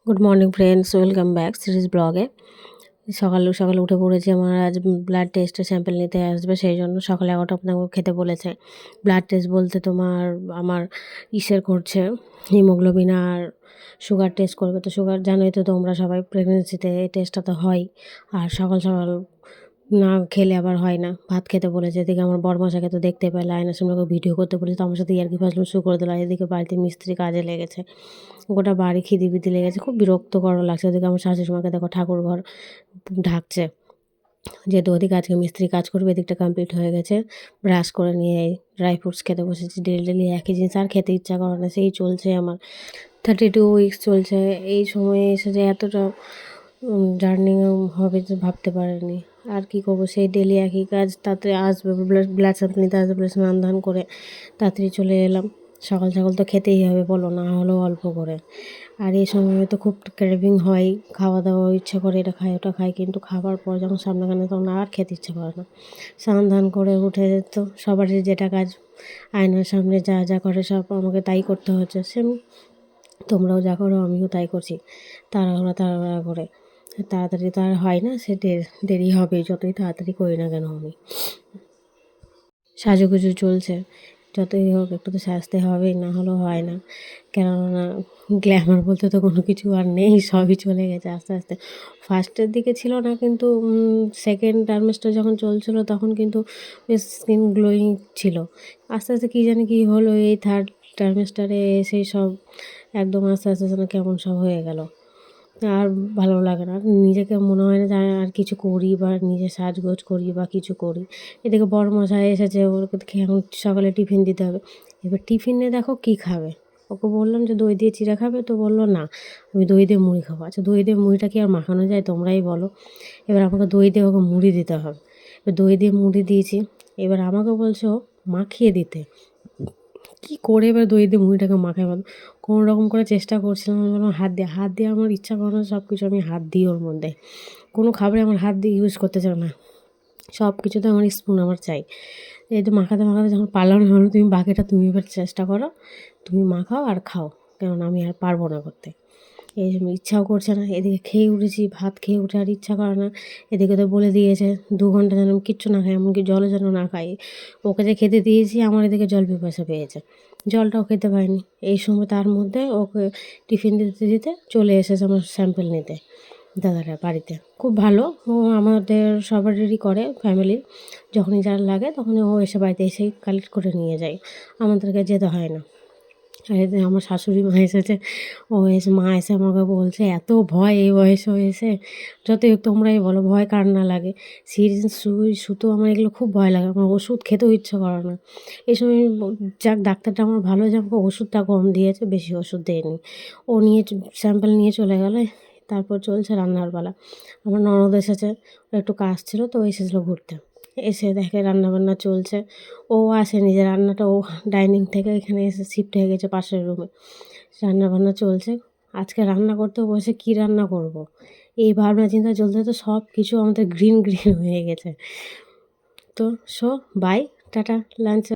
Good morning friends, welcome back series ব্লগে। সকালে সকালে উঠে পড়েছি। আমার আজ ব্লাড টেস্টের স্যাম্পল নিতে আসবে, সেই জন্য সকালে 11টা আপনাকে খেতে বলেছে। ব্লাড টেস্ট বলতে আমার ইসের করছে, হিমোগ্লোবিন আর সুগার টেস্ট করবে। তো সুগার জানোই তো তোমরা সবাই, প্রেগনেন্সিতে এই টেস্টটা তো হয়। আর সকাল সকাল না খেলে আবার হয় না, ভাত খেতে বলেছে। এদিকে আমার বরমশাকে তো দেখতে পেলে, আয়নার সামনে ভিডিও করতে বলেছে, তো আমার সাথে ইয়ার্কি ফাজলাম শুরু করে দিল। এদিকে বাড়িতে মিস্ত্রি কাজে লেগেছে, গোটা বাড়ি খিদিবিদি লেগেছে, খুব বিরক্তকর লাগছে। ওদিকে আমার শাশুড়ি মাকে দেখো ঠাকুর ঘর ঢাকছে, যেহেতু ওদিকে আজকে মিস্ত্রি কাজ করবে। এদিকটা কমপ্লিট হয়ে গেছে, ব্রাশ করে নিয়ে ড্রাই ফ্রুটস খেতে বসেছি। ডেলি ডেলি একই জিনিস আর খেতে ইচ্ছা করে না, সেই চলছে আমার 32 উইকস চলছে। এই সময়ে এসে যে এতটা জার্নি হবে যে ভাবতে পারিনি। আর কি করবো, সেই ডেলি একই কাজ। তাতে আসবে ব্লাড স্যাম্পল নিতে আসবে বলে স্নান ধান করে তাড়াতাড়ি চলে এলাম। সকাল সকাল তো খেতেই হবে বলো, না হলেও অল্প করে। আর এই সময় তো খুব ক্রেভিং হয়, খাওয়া দাওয়া ইচ্ছা করে, এটা খাই ওটা খাই, কিন্তু খাবার পর যখন সামনেখানে তখন আর খেতে ইচ্ছা করে না। স্নান ধান করে উঠে তো সবারই যেটা কাজ, আয়নার সামনে যা যা করে সব আমাকে তাই করতে হচ্ছে। সেম তোমরাও যা করো আমিও তাই করছি, তাড়াহুড়া করে। তাড়াতাড়ি তো আর হয় না, সে দেরি হবে যতই তাড়াতাড়ি করি না কেন আমি। সাজুগুজু চলছে, যতই হোক একটু তো সাজতে হবেই, না হলেও হয় না। কেননা গ্ল্যামার বলতে তো কোনো কিছু আর নেই, সবই চলে গেছে আস্তে আস্তে। ফার্স্টের দিকে ছিল না, কিন্তু সেকেন্ড টার্মেস্টার যখন চলছিল তখন কিন্তু বেশ স্কিন গ্লোয়িং ছিল। আস্তে আস্তে কী জানি কী হলো, এই থার্ড টার্মেস্টারে এসে সব একদম আস্তে আস্তে যেন কেমন সব হয়ে গেল। আর ভালো লাগে না, নিজেকে মনে হয় না যে আর কিছু করি বা নিজে সাজগোজ করি বা কিছু করি। এদিকে বড়মশাই এসেছে, ওকে এখন সকালে টিফিন দিতে হবে। এবার টিফিনে দেখো কী খাবে, ওকে বললাম যে দই দিয়ে চিড়া খাবে, তো বললো না আমি দই দিয়ে মুড়ি খাবো। আচ্ছা, দই দিয়ে মুড়িটা কি আর মাখানো যায়, তোমরাই বলো। এবার আমাকে দই দিয়ে ওকে মুড়ি দিতে হবে। এবার দই দিয়ে মুড়ি দিয়েছি, এবার আমাকে বলছো মাখিয়ে দিতে। কী করে এবার দই দিয়ে মুড়িটাকে মাখাই বলো। কোনো রকম করে চেষ্টা করছিলাম, আমি বললাম হাত দিয়ে আমার ইচ্ছা করে না সব কিছু আমি হাত দিই ওর মধ্যে। কোনো খাবারে আমার হাত দিয়ে ইউজ করতে চাও না, সব কিছুতে আমার স্পুন আমার চাই। এই তো মাখাতে মাখাতে যখন পারলাম না, হলো তুমি বাকিটা তুমি এবার চেষ্টা করো, তুমি মাখাও আর খাও, কেননা আমি আর পারবো না করতে। এই জন্য ইচ্ছাও করছে না। এদিকে খেয়ে উঠেছি, ভাত খেয়ে উঠে আর ইচ্ছা করে না। এদিকে তো বলে দিয়েছে 2 ঘন্টা যেন আমি কিচ্ছু না খাই, এমনকি জলও যেন না খাই। ওকে যে খেতে দিয়েছি, আমার এদিকে জল পিপাসা পেয়েছে, জলটাও খেতে পারিনি। এই সময় তার মধ্যে ওকে টিফিন দিতে দিতে চলে এসেছে আমার স্যাম্পল নিতে দাদারা বাড়িতে। খুব ভালো, ও আমাদের সবারই করে ফ্যামিলির, যখনই যার লাগে তখনই ও এসে বাড়িতে এসেই কালেক্ট করে নিয়ে যায়, আমাদেরকে যেতে হয় না। আর এতে আমার শাশুড়ি মা এসেছে, মা এসে আমাকে বলছে এত ভয় এই বয়স হয়েছে। যতই হোক তোমরাই বলো, ভয় কার না লাগে। সিরিঞ্জ সুই সুতো আমার এগুলো খুব ভয় লাগে, আমার ওষুধ খেতেও ইচ্ছে করে না। এই সময় যাক ডাক্তারটা আমার ভালো, যে আমাকে ওষুধটা কম দিয়েছে, বেশি ওষুধ দেয়নি। ও নিয়ে স্যাম্পল নিয়ে চলে গেলে, তারপর চলছে রান্নার পালা। আমার ননদ এসেছে, ওর একটু কাজ ছিল, তো এসেছিলো ঘুরতে। এসে দেখে রান্নাবান্না চলছে। ও আসেনি, যে রান্নাটা ও ডাইনিং থেকে এখানে এসে শিফট হয়ে গেছে পাশের রুমে, রান্নাবান্না চলছে। আজকে রান্না করতে বসে কী রান্না করব, এই ভাবনা চিন্তা চলতে তো সব কিছু আমাদের গ্রিন গ্রিন হয়ে গেছে। তো বাই, টাটা, লাঞ্চ।